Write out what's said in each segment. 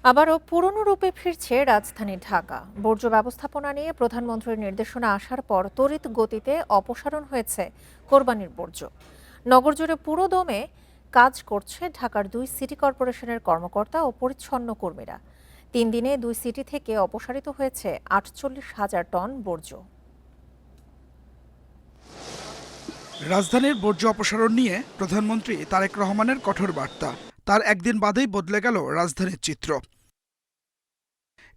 আবারও পুরনো রূপে ফিরছে রাজধানী ঢাকা। বর্জ্য ব্যবস্থাপনা নিয়ে প্রধানমন্ত্রীর নির্দেশনা আসার পর তড়িৎ গতিতে অপসারণ হয়েছে কোরবানির বর্জ্য। নগর জুড়ে পুরো দমে কাজ করছে ঢাকার 2 সিটি কর্পোরেশনের কর্মকর্তা ও পরিচ্ছন্ন কর্মীরা। 3 দিনে 2 সিটি থেকে অপসারিত হয়েছে 48,000 টন বর্জ্য। রাজধানীর বর্জ্য অপসারণ নিয়ে প্রধানমন্ত্রী তারেক রহমানের কঠোর বার্তা। তার একদিন বাদেই বদলে গেল রাজধানীর চিত্র।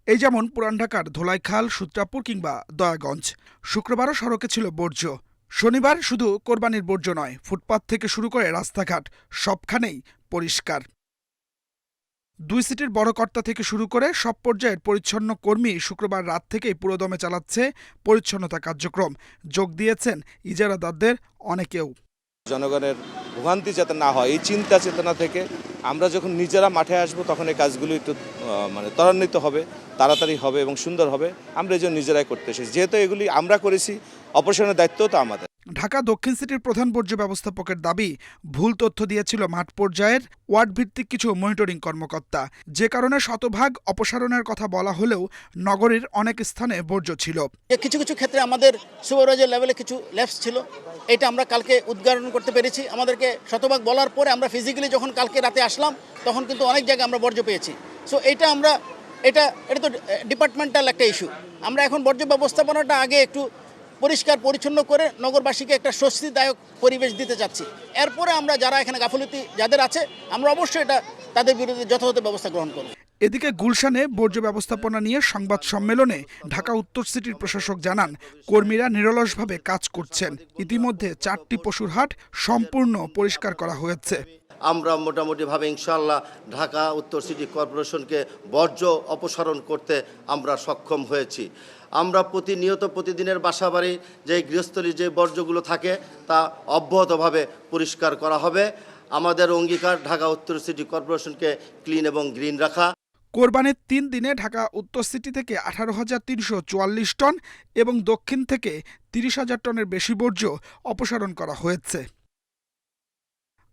এই যেমন পুরান ঢাকার ধোলাইখাল, সূত্রাপুর কিংবা দয়াগঞ্জ। শুক্রবারও সড়কে ছিল বর্জ্য। শনিবার শুধু কোরবানির বর্জ্য নয়, ফুটপাত থেকে শুরু করে রাস্তাঘাট সবখানেই পরিষ্কার। 2 সিটির বড় কর্তা থেকে শুরু করে সব পর্যায়ের পরিচ্ছন্ন কর্মী শুক্রবার রাত থেকেই পুরোদমে চালাচ্ছে পরিচ্ছন্নতা কার্যক্রম। যোগ দিয়েছেন ইজারাদারদের অনেকেও। জনগণের ভোগান্তি যাতে না হয় এই চিন্তা চেতনা থেকে আমরা যখন নিজেরা মাঠে আসব তখন এই কাজগুলো একটু ত্বরান্বিত হবে, তাড়াতাড়ি হবে এবং সুন্দর হবে। আমরা এই জন্য নিজেরাই করতে এসেছি, যেহেতু এগুলি আমরা করেছি, অপসারণের দায়িত্বও তো আমাদের। ঢাকা দক্ষিণ সিটির প্রধান বর্জ্য ব্যবস্থাপকের দাবি, ভুল তথ্য দিয়েছিল মাঠ পর্যায়ের ওয়ার্ড ভিত্তিক কিছু মনিটরিং কর্মকর্তা, যে কারণে শতভাগ অপসারণের কথা বলা হলেও নগরীর অনেক স্থানে বর্জ্য ছিল। কিছু কিছু ক্ষেত্রে আমাদের সুপারভাইজার লেভেলে কিছু ল্যাপস ছিল, এটা আমরা কালকে উদ্ঘাটন করতে পেরেছি। আমাদেরকে শতভাগ বলার পরে আমরা ফিজিক্যালি যখন কালকে রাতে আসলাম তখন কিন্তু অনেক জায়গায় আমরা বর্জ্য পেয়েছি। সো এটা তো ডিপার্টমেন্টাল একটা ইস্যু। আমরা এখন বর্জ্য ব্যবস্থাপনাটা আগে একটু পরিষ্কার পরিচ্ছন্ন করে নগরবাসীকে একটা স্বস্তিদায়ক পরিবেশ দিতে চাচ্ছি। এরপরে আমরা যারা এখানে গাফিলতি যাদের আছে আমরা অবশ্যই এটা তাদের বিরুদ্ধে যথাযথ ব্যবস্থা গ্রহণ করব। এদিকে গুলশানে বর্জ্য ব্যবস্থাপনা নিয়ে সংবাদ সম্মেলনে ঢাকা উত্তর সিটির প্রশাসক জানান, কর্মীরা নিরলসভাবে কাজ করছেন। ইতিমধ্যে 4টি পশুর হাট সম্পূর্ণ পরিষ্কার করা হয়েছে। আমরা মোটামুটিভাবে ইনশাআল্লাহ ঢাকা উত্তর সিটি কর্পোরেশনকে বর্জ্য অপসারণ করতে আমরা সক্ষম হয়েছি। আমরা প্রতিদিনের বাসাবাড়ি যে গৃহস্থলীর যে বর্জ্যগুলো থাকে তা অব্যাহতভাবে পরিষ্কার করা হবে। আমাদের অঙ্গীকার ঢাকা উত্তর সিটি কর্পোরেশনকে ক্লিন এবং গ্রিন রাখা। কোরবানির 3 দিনে ঢাকা উত্তর সিটি থেকে 18,344 টন এবং দক্ষিণ থেকে 30,000 টনের বেশি বর্জ্য অপসারণ করা হয়েছে।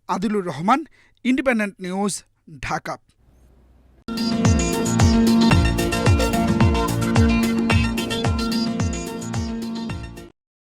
Adilur Rahman, independent news, Dhaka.